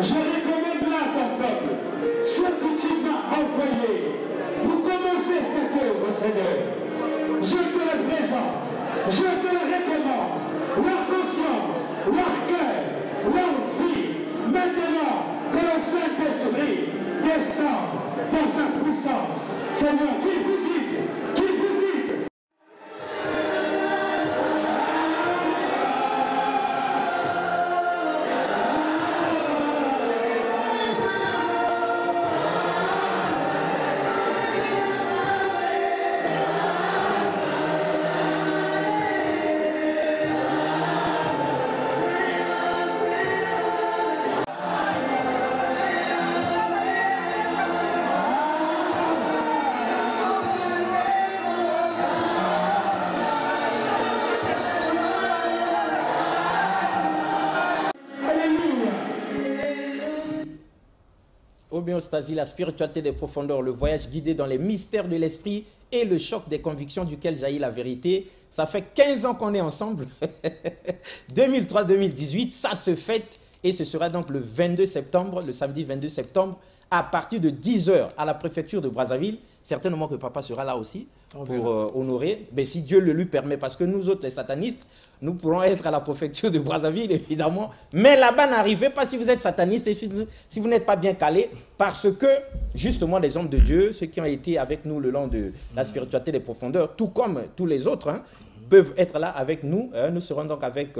Je recommande là Homéostasie, la spiritualité des profondeurs, le voyage guidé dans les mystères de l'esprit et le choc des convictions duquel jaillit la vérité. Ça fait 15 ans qu'on est ensemble. 2003-2018, ça se fête. Et ce sera donc le 22 septembre, le samedi 22 septembre, à partir de 10 h à la préfecture de Brazzaville. Certainement que papa sera là aussi pour honorer. Mais si Dieu le lui permet, parce que nous autres, les satanistes, nous pourrons être à la préfecture de Brazzaville, évidemment. Mais là-bas, n'arrivez pas si vous êtes sataniste et si vous n'êtes pas bien calé, parce que, justement, les hommes de Dieu, ceux qui ont été avec nous le long de la spiritualité des profondeurs, tout comme tous les autres, hein, peuvent être là avec nous. Nous serons donc avec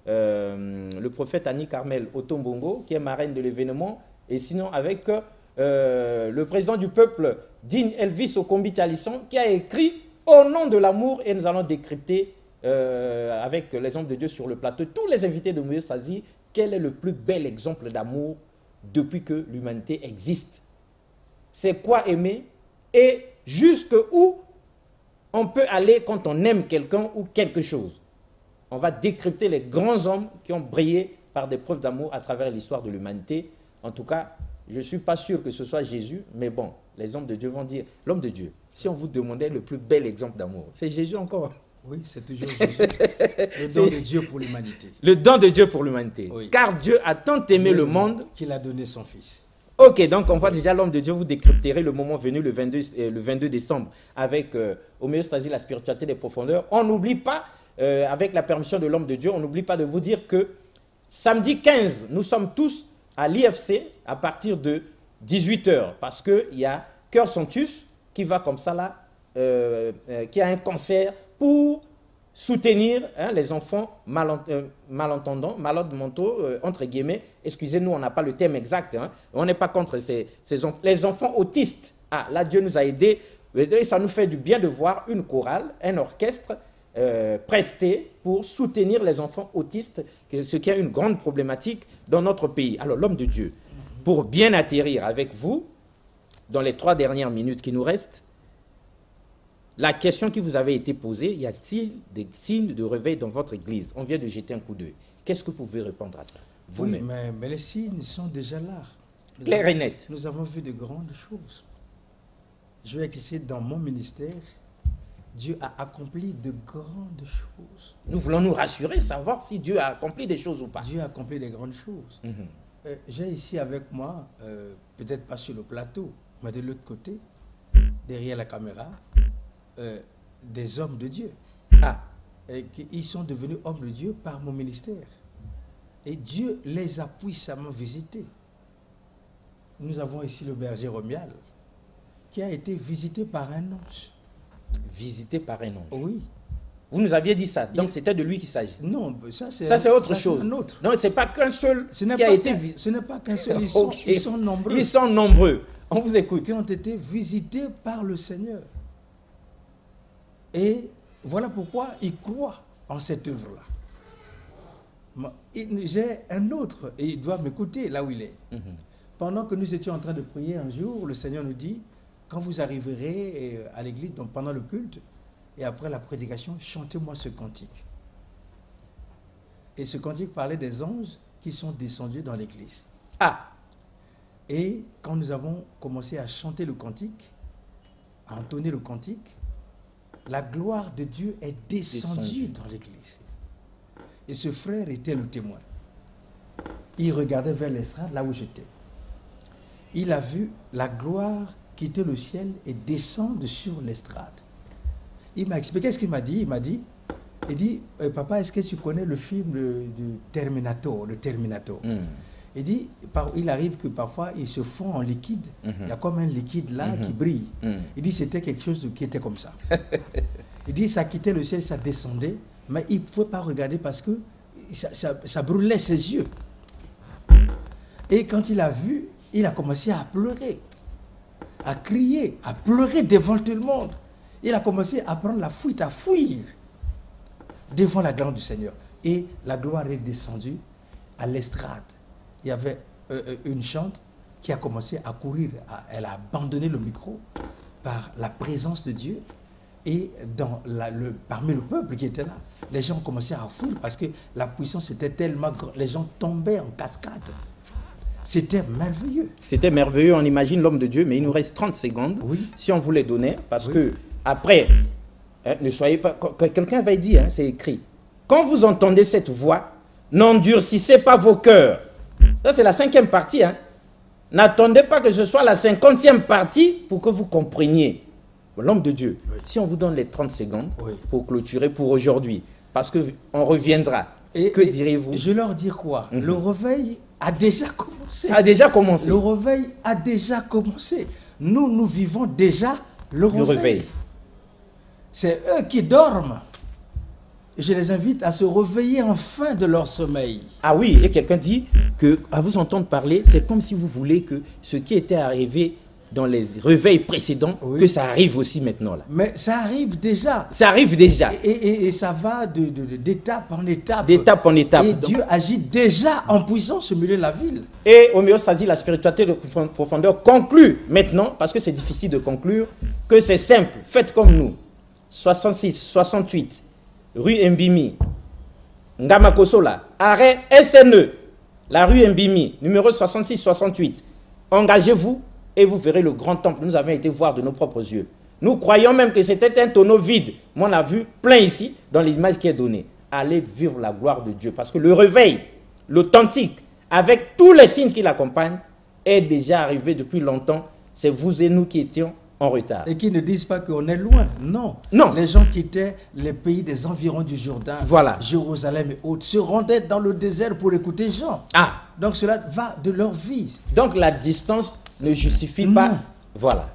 le prophète Annie Carmel Otombongo, qui est marraine de l'événement, et sinon avec le président du peuple, Dean Elvis Okombi Talisson, qui a écrit « Au nom de l'amour » et nous allons décrypter avec les hommes de Dieu sur le plateau, tous les invités de Homéostasie, quel est le plus bel exemple d'amour depuis que l'humanité existe. C'est quoi aimer et jusqu'où on peut aller quand on aime quelqu'un ou quelque chose. On va décrypter les grands hommes qui ont brillé par des preuves d'amour à travers l'histoire de l'humanité. En tout cas, je ne suis pas sûr que ce soit Jésus, mais bon, les hommes de Dieu vont dire, l'homme de Dieu, si on vous demandait le plus bel exemple d'amour, c'est Jésus encore. Oui, c'est toujours Jésus. Le don de Dieu pour l'humanité. Le don de Dieu pour l'humanité. Oui. Car Dieu a tant aimé le monde qu'il a donné son Fils. Ok, donc on voit déjà l'homme de Dieu, vous décrypterez le moment venu le 22 décembre avec Homéostasie, la spiritualité des profondeurs. On n'oublie pas, avec la permission de l'homme de Dieu, on n'oublie pas de vous dire que samedi 15, nous sommes tous à l'IFC à partir de 18 h parce qu'il y a Cœur Sanctus qui va comme ça là, qui a un concert pour soutenir les enfants malentendants, malades mentaux, entre guillemets. Excusez-nous, on n'a pas le thème exact. Hein. On n'est pas contre les enfants autistes. Ah, là, Dieu nous a aidés. Et ça nous fait du bien de voir une chorale, un orchestre presté pour soutenir les enfants autistes, ce qui est une grande problématique dans notre pays. Alors, l'homme de Dieu, pour bien atterrir avec vous, dans les 3 dernières minutes qui nous restent, la question qui vous avait été posée, y a-t-il des signes de réveil dans votre église? On vient de jeter un coup d'œil. Qu'est-ce que vous pouvez répondre à ça? Oui, mais les signes sont déjà là. Clair et net. Nous avons vu de grandes choses. Je vais essayer dans mon ministère, Dieu a accompli de grandes choses. Nous voulons nous rassurer, savoir si Dieu a accompli des choses ou pas. Dieu a accompli des grandes choses. J'ai ici avec moi, peut-être pas sur le plateau, mais de l'autre côté, derrière la caméra, des hommes de Dieu. Et ils sont devenus hommes de Dieu par mon ministère. Et Dieu les a puissamment visités. Nous avons ici le berger Romial, qui a été visité par un ange. Visité par un ange? Oui. Vous nous aviez dit ça, donc c'était de lui qu'il s'agit. Non, ça c'est autre chose. Un autre. Non, c'est pas qu'un seul qui a été visité. Ce n'est pas qu'un seul, ils sont nombreux. Ils sont nombreux. On vous écoute. Qui ont été visités par le Seigneur. Et voilà pourquoi ils croient en cette œuvre-là. J'ai un autre, et il doit m'écouter là où il est. Pendant que nous étions en train de prier un jour, le Seigneur nous dit, quand vous arriverez à l'église, donc pendant le culte, et après la prédication, chantez-moi ce cantique. Et ce cantique parlait des anges qui sont descendus dans l'église. Et quand nous avons commencé à chanter le cantique, à entonner le cantique, la gloire de Dieu est descendue dans l'église. Et ce frère était le témoin. Il regardait vers l'estrade, là où j'étais. Il a vu la gloire quitter le ciel et descendre sur l'estrade. Il m'a expliqué ce qu'il m'a dit. Il dit, papa, est-ce que tu connais le film de Terminator, le Terminator? Il dit, il arrive que parfois, ils se font en liquide. Il y a comme un liquide là qui brille. Il dit, c'était quelque chose qui était comme ça. Il dit, ça quittait le ciel, ça descendait, mais il ne pouvait pas regarder parce que ça brûlait ses yeux. Et quand il a vu, il a commencé à pleurer, à crier, à pleurer devant tout le monde. Il a commencé à prendre la fuite, à fuir devant la gloire du Seigneur. Et la gloire est descendue à l'estrade. Il y avait une chante qui a commencé à courir. Elle a abandonné le micro par la présence de Dieu. Et parmi le peuple qui était là, les gens ont commencé à fuir parce que la puissance était tellement grande. Les gens tombaient en cascade. C'était merveilleux. C'était merveilleux, on imagine l'homme de Dieu, mais il nous reste 30 secondes. Oui. Si on vous les donnait, parce que après, ne soyez pas... Quelqu'un va dire, c'est écrit. Quand vous entendez cette voix, n'endurcissez pas vos cœurs. Ça, c'est la 5e partie. N'attendez pas que ce soit la 50e partie pour que vous compreniez. L'homme de Dieu, si on vous donne les 30 secondes pour clôturer pour aujourd'hui, parce qu'on reviendra, que diriez-vous? Je leur dis quoi? Le réveil a déjà commencé. Ça a déjà commencé. Le réveil a déjà commencé. Nous vivons déjà le réveil. C'est eux qui dorment. Je les invite à se réveiller enfin de leur sommeil. Ah oui, et quelqu'un dit que, à vous entendre parler, c'est comme si vous voulez que ce qui était arrivé dans les réveils précédents, que ça arrive aussi maintenant. Là. Mais ça arrive déjà. Ça arrive déjà. Et ça va d'étape en étape. D'étape en étape. Et Dieu agit déjà en puissance au milieu de la ville. Et homéostasie, la spiritualité de profondeur, conclut maintenant, parce que c'est difficile de conclure, que c'est simple. Faites comme nous. 66, 68, rue Mbimi, Ngamakosola, arrêt SNE, la rue Mbimi, numéro 66, 68. Engagez-vous et vous verrez le grand temple. Nous avons été voir de nos propres yeux. Nous croyons même que c'était un tonneau vide. Moi, on a vu plein ici dans l'image qui est donnée. Allez vivre la gloire de Dieu. Parce que le réveil, l'authentique, avec tous les signes qui l'accompagnent, est déjà arrivé depuis longtemps. C'est vous et nous qui étions en retard. Et qui ne disent pas qu'on est loin. Non. Non. Les gens quittaient les pays des environs du Jourdain, Jérusalem et autres, se rendaient dans le désert pour écouter Jean. Ah. Donc cela va de leur vie. Donc la distance ne justifie pas. Voilà.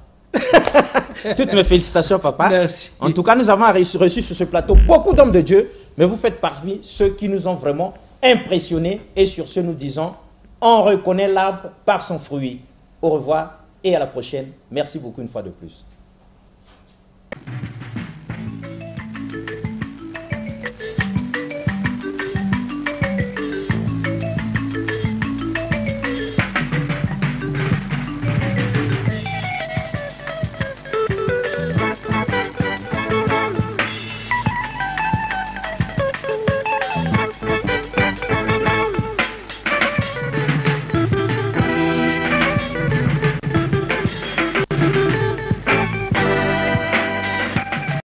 Toutes mes félicitations, papa. Merci. En tout cas, nous avons reçu sur ce plateau beaucoup d'hommes de Dieu, mais vous faites parmi ceux qui nous ont vraiment impressionnés. Et sur ce, nous disons, on reconnaît l'arbre par son fruit. Au revoir et à la prochaine. Merci beaucoup une fois de plus.